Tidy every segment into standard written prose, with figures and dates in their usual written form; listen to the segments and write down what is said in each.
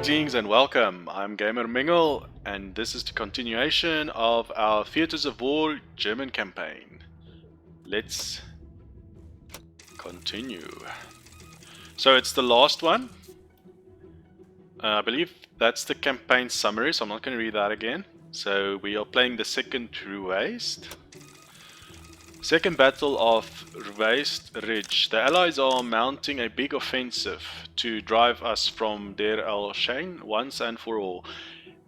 Greetings and welcome. I'm Gamer Mengel, and this is the continuation of our Theatres of War German campaign. Let's continue. So it's the last one. I believe that's the campaign summary, so I'm not going to read that again. So we are playing the second Ruweisat. Second Battle of Ruweisat Ridge. The Allies are mounting a big offensive to drive us from Der El-Shein once and for all.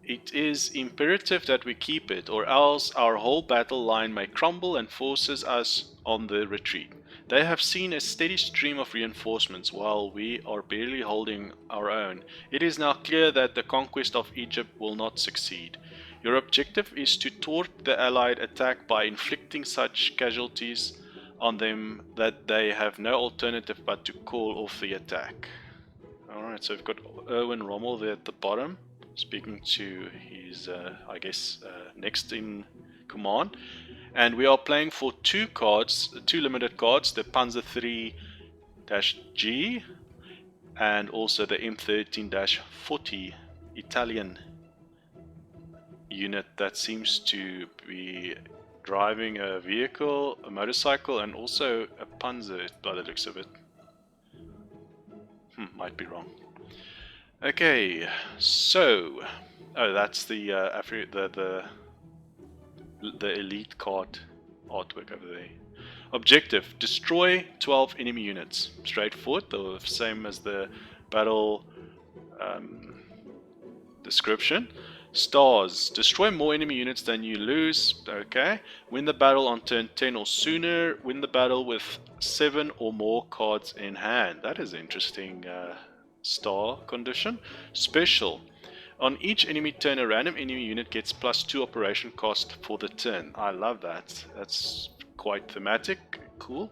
It is imperative that we keep it, or else our whole battle line may crumble and forces us on the retreat. They have seen a steady stream of reinforcements while we are barely holding our own. It is now clear that the conquest of Egypt will not succeed. Your objective is to thwart the Allied attack by inflicting such casualties on them that they have no alternative but to call off the attack. Alright, so we've got Erwin Rommel there at the bottom, speaking to his, next in command. And we are playing for two limited cards, the Panzer III-G and also the M13-40 Italian unit that seems to be driving a vehicle, a motorcycle, and also a Panzer by the looks of it. Might be wrong. Okay, so that's the elite card artwork over there. Objective: destroy 12 enemy units. Straightforward, the same as the battle description. Stars: destroy more enemy units than you lose. Okay. Win the battle on turn 10 or sooner. Win the battle with 7 or more cards in hand. That is an interesting star condition. Special: on each enemy turn, a random enemy unit gets +2 operation cost for the turn. I love that. That's quite thematic. Cool.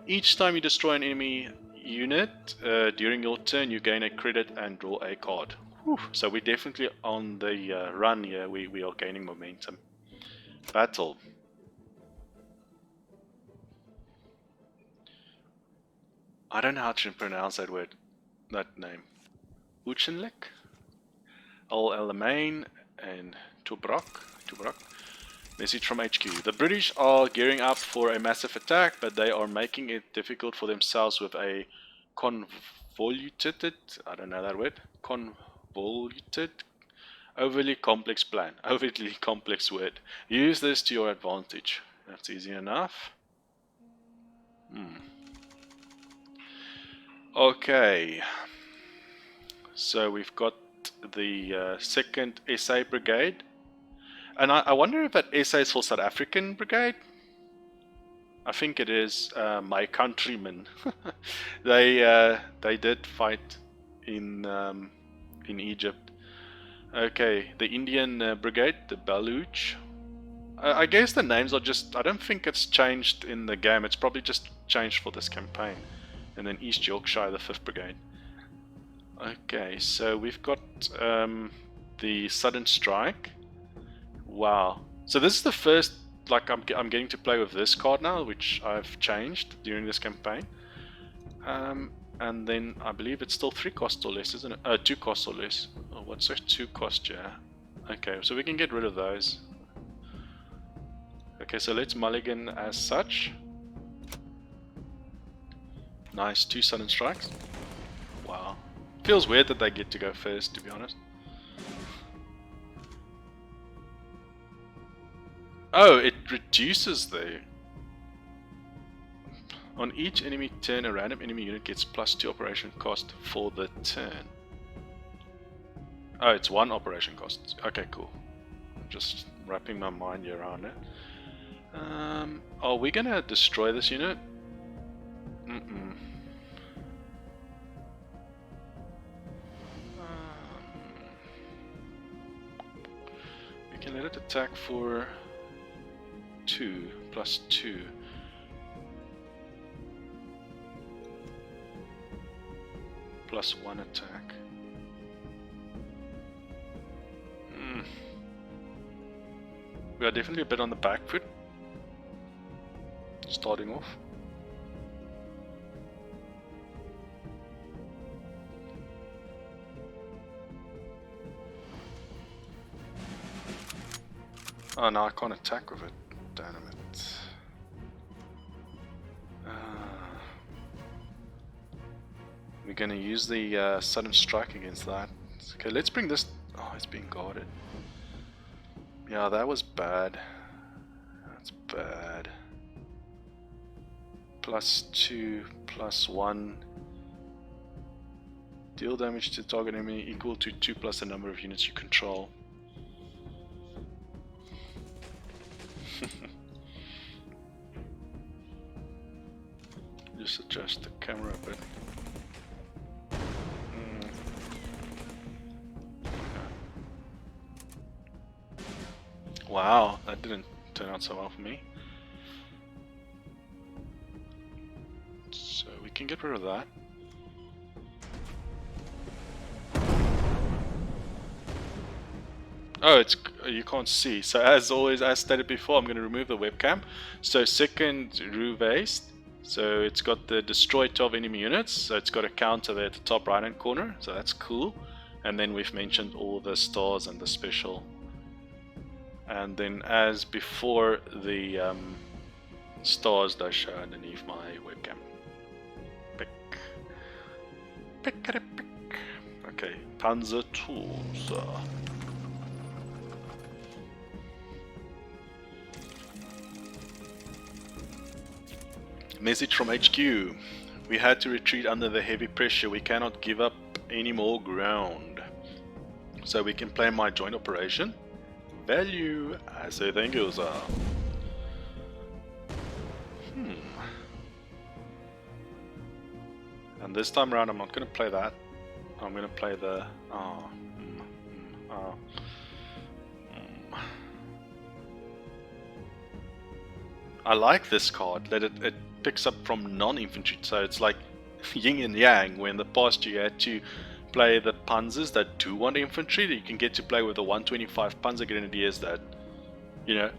Each time you destroy an enemy unit during your turn, you gain a credit and draw a card. Whew. So we're definitely on the run here. We are gaining momentum. Battle. I don't know how to pronounce that word, that name. Uchenlik, Alamein, and Tobruk. Message from HQ. The British are gearing up for a massive attack, but they are making it difficult for themselves with a convoluted, I don't know that word, overly complex plan. Overly complex word. Use this to your advantage. That's easy enough. Okay. So we've got the 2nd SA Brigade. And I wonder if that SA is for South African Brigade? I think it is. My countrymen. They did fight in Egypt. Okay, the Indian Brigade, the Baluch. I guess the names are just... I don't think it's changed in the game. It's probably just changed for this campaign. And then East Yorkshire, the 5th Brigade. Okay, so we've got the Sudden Strike. Wow. So this is the first... Like, I'm getting to play with this card now, which I've changed during this campaign. And then I believe it's still 3 cost or less, isn't it? 2 cost or less. Oh, what's a 2 cost, yeah? Okay, so we can get rid of those. Okay, so let's mulligan as such. Nice, 2 sudden strikes. Wow. Feels weird that they get to go first, to be honest. Oh, it reduces the... On each enemy turn, a random enemy unit gets +2 operation cost for the turn. Oh, it's 1 operation cost. Okay, cool. I'm just wrapping my mind around it. Are we gonna destroy this unit? We can let it attack for 2 +2. +1 attack. We are definitely a bit on the back foot, starting off. Oh no, I can't attack with it. Damn it. We're gonna use the sudden strike against that. Okay, let's bring this. Oh, it's being guarded. Yeah, that was bad. That's bad. +2, +1. Deal damage to target enemy equal to 2 plus the number of units you control. Just adjust the camera a bit. Wow, that didn't turn out so well for me. So we can get rid of that. Oh, it's you can't see. So as always, as stated before, I'm going to remove the webcam. So second Ruweisat. So it's got the destroy 12 enemy units. So it's got a counter there at the top right hand corner. So that's cool. And then we've mentioned all the stars and the special. And then as before, the stars does show underneath my webcam. Pick. Pick. Okay, Panzer tools. Message from HQ. We had to retreat under the heavy pressure. We cannot give up any more ground. So we can play my joint operation. Value. I say thank you, sir. And this time around I'm not going to play that. I'm going to play the... I like this card, that it picks up from non-infantry, so it's like yin and yang, where in the past you had to play the panzers that do want infantry, that you can get to play with the 125 panzer grenadiers that, you know,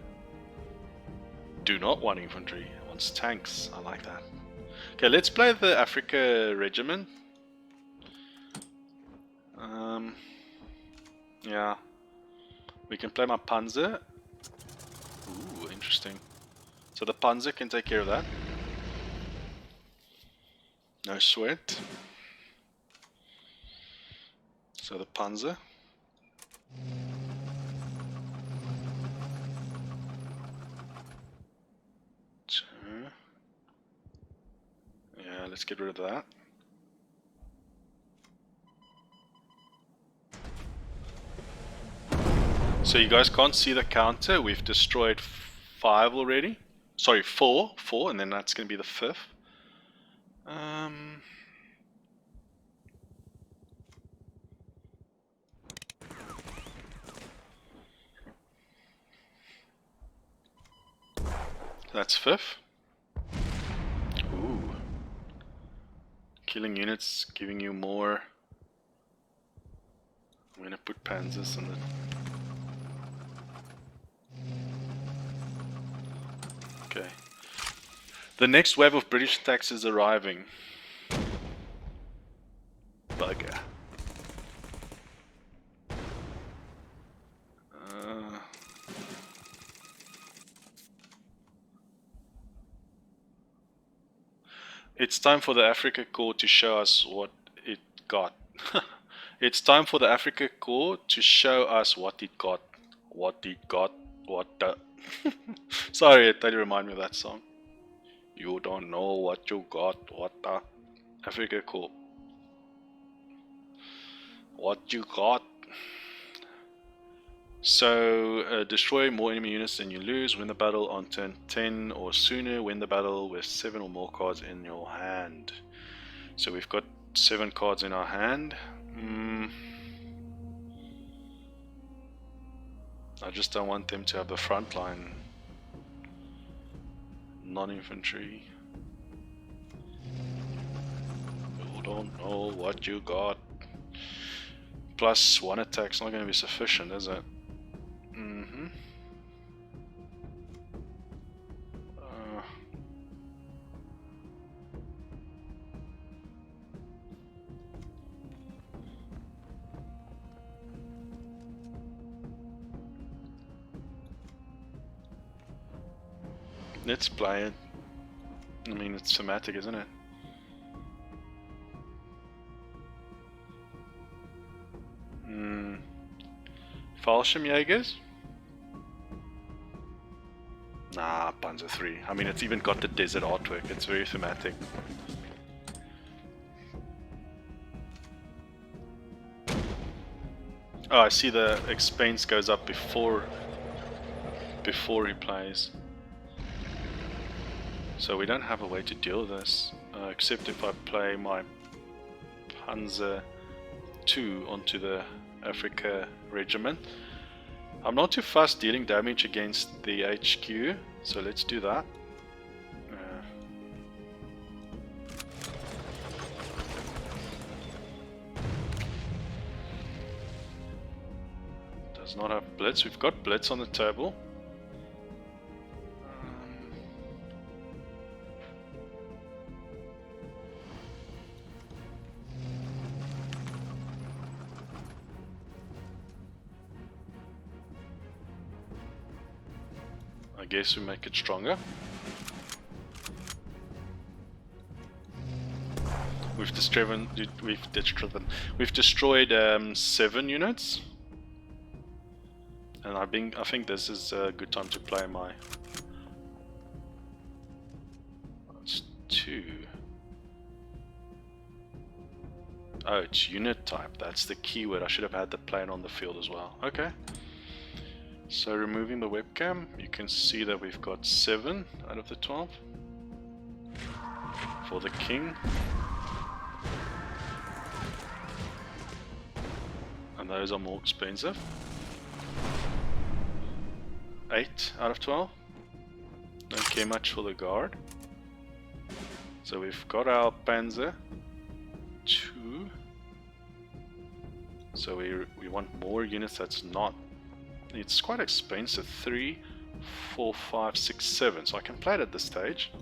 do not want infantry, wants tanks. I like that. Okay, let's play the Africa Regiment. Yeah, we can play my panzer. Ooh, interesting. So the panzer can take care of that. No sweat. So the panzer. So, yeah, let's get rid of that. So you guys can't see the counter. We've destroyed 5 already. Sorry, 4, and then that's going to be the 5th. That's 5th. Ooh. Killing units, giving you more. I'm going to put panzers on the... Okay. The next wave of British attacks is arriving. Bugger. It's time for the Africa Corps to show us what it got. It's time for the Africa Corps to show us what it got. What it got. What the... Sorry, it totally remind me of that song. You don't know what you got. What the... Africa Corps. What you got. So, destroy more enemy units than you lose. Win the battle on turn 10 or sooner. Win the battle with 7 or more cards in your hand. So we've got 7 cards in our hand. I just don't want them to have the front line. Non-infantry. You don't know what you got. Plus 1 attack's not going to be sufficient, is it? Let's play it. I mean, it's thematic, isn't it? Fallschirmjägers? Nah, Panzer 3. I mean, it's even got the desert artwork. It's very thematic. Oh, I see the expense goes up before he plays. So we don't have a way to deal with this, except if I play my Panzer 2 onto the Africa regiment. I'm not too fast dealing damage against the HQ, so let's do that. Does not have Blitz. We've got Blitz on the table. I guess we make it stronger. We've destroyed 7 units, and I think this is a good time to play my. That's 2. Oh, it's unit type. That's the keyword. I should have had the plane on the field as well. Okay. So removing the webcam, you can see that we've got 7 out of the 12 for the king. And those are more expensive. 8 out of 12. Don't care much for the guard. So we've got our Panzer 2. So we want more units. That's not. It's quite expensive. 3, 4, 5, 6, 7. So I can play it at this stage.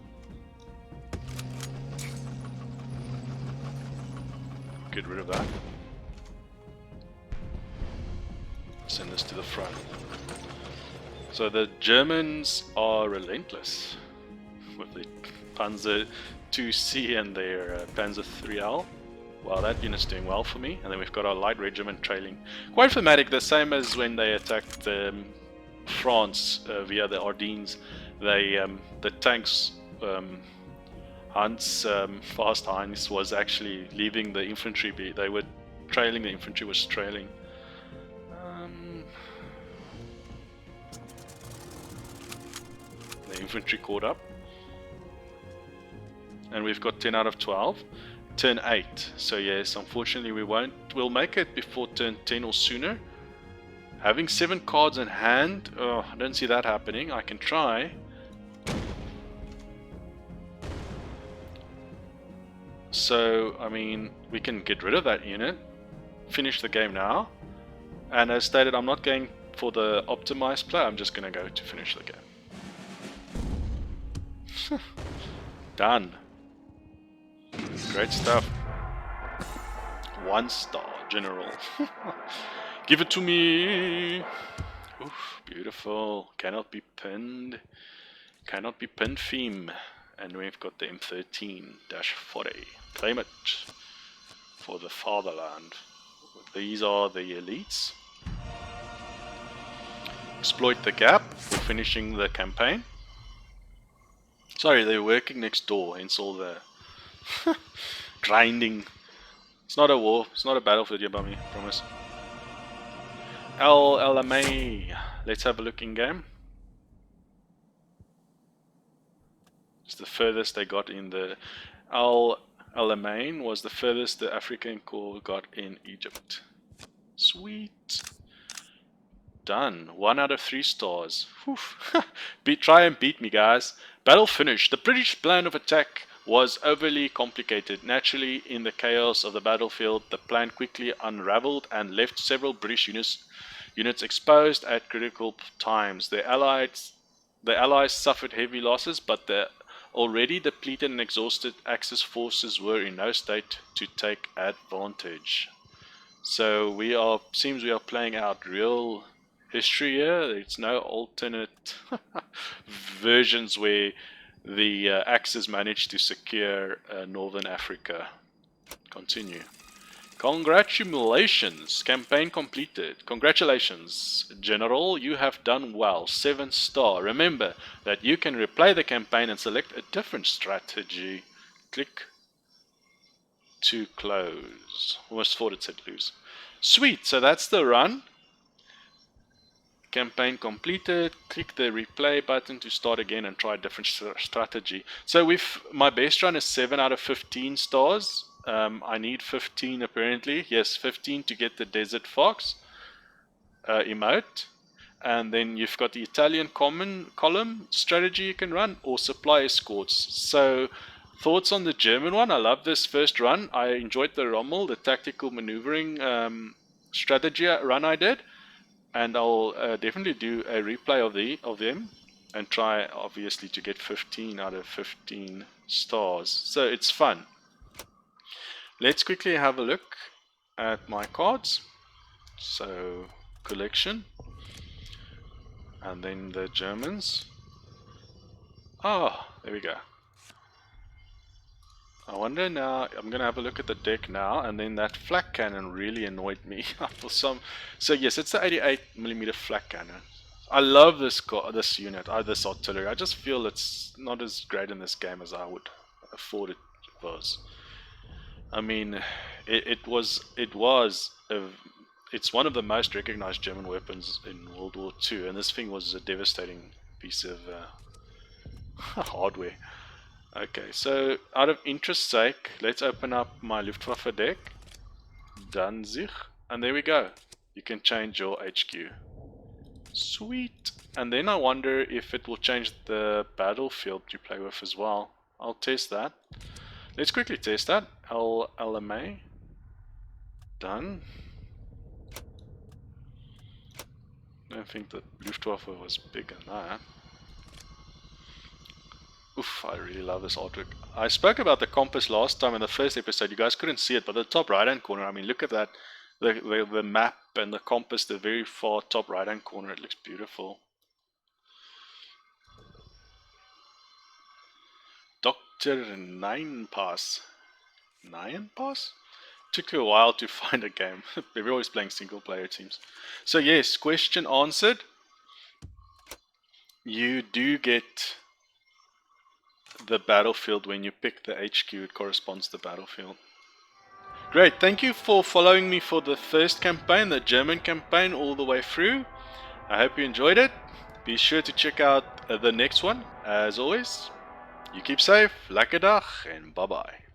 Get rid of that. Send this to the front. So the Germans are relentless with the Panzer 2C and their Panzer 3L. Wow, that unit's doing well for me. And then we've got our light regiment trailing. Quite thematic, the same as when they attacked France via the Ardennes. The tanks, fast Heinz was actually leaving the infantry. They were trailing, the infantry was trailing. The infantry caught up. And we've got 10 out of 12. Turn 8. So yes, unfortunately we'll make it before turn 10 or sooner. Having 7 cards in hand, I don't see that happening. I can try. So, I mean, we can get rid of that unit. Finish the game now. And as stated, I'm not going for the optimized play. I'm just going to go to finish the game. Done. Great stuff. 1 star, General. Give it to me. Oof, beautiful. Cannot be pinned. Cannot be pinned theme. And we've got the M13-40. Claim it for the fatherland. These are the elites. Exploit the gap for finishing the campaign. Sorry, they're working next door, hence all the grinding. It's not a war, it's not a battlefield here by me, I promise. Alamein. Let's have a look in game. It's the furthest they got in the Alamein was the furthest the African Corps got in Egypt. Sweet. Done. 1 out of 3 stars. Try and beat me, guys. Battle finished. The British plan of attack was overly complicated. Naturally, in the chaos of the battlefield, the plan quickly unraveled and left several British units exposed at critical times. The Allies suffered heavy losses, but the already depleted and exhausted Axis forces were in no state to take advantage. So seems we are playing out real history here. There's no alternate versions where the Axis managed to secure Northern Africa. Continue. Congratulations, campaign completed. Congratulations, General, you have done well. 7-star. Remember that you can replay the campaign and select a different strategy. Click to close. Almost thought it said lose. Sweet, so that's the run. Campaign completed. Click the replay button to start again and try a different strategy. So my best run is 7 out of 15 stars. I need 15 apparently. Yes, 15 to get the Desert Fox emote. And then you've got the Italian column strategy you can run, or supply escorts. So thoughts on the German one? I love this first run. I enjoyed the Rommel, the tactical maneuvering strategy run I did. And I'll definitely do a replay of them and try obviously to get 15 out of 15 stars. So it's fun. Let's quickly have a look at my cards. So collection, and then the Germans. Oh, there we go. I wonder now, I'm going to have a look at the deck now, and then that flak cannon really annoyed me for some. So yes, it's the 88mm flak cannon. I love this unit, this artillery. I just feel it's not as great in this game as I would afford it was. I mean, it's one of the most recognized German weapons in World War II, and this thing was a devastating piece of hardware. Okay, so out of interest's sake, let's open up my Luftwaffe deck, Danzig, and there we go. You can change your HQ. Sweet. And then I wonder if it will change the battlefield you play with as well. I'll test that. Let's quickly test that. Alamein. Done. I don't think that Luftwaffe was big in that. Oof, I really love this artwork. I spoke about the compass last time in the first episode. You guys couldn't see it, but the top right hand corner, I mean, look at that. The map and the compass, the very far top right hand corner, it looks beautiful. Dr. Nine Pass. Nine Pass? Took you a while to find a game. We're always playing single player teams. So yes, question answered. You do get the battlefield when you pick the HQ. It corresponds to the battlefield. Great, thank you for following me for the first campaign, the German campaign, all the way through. I hope you enjoyed it. Be sure to check out the next one. As always, you keep safe, lekker dag, and bye bye.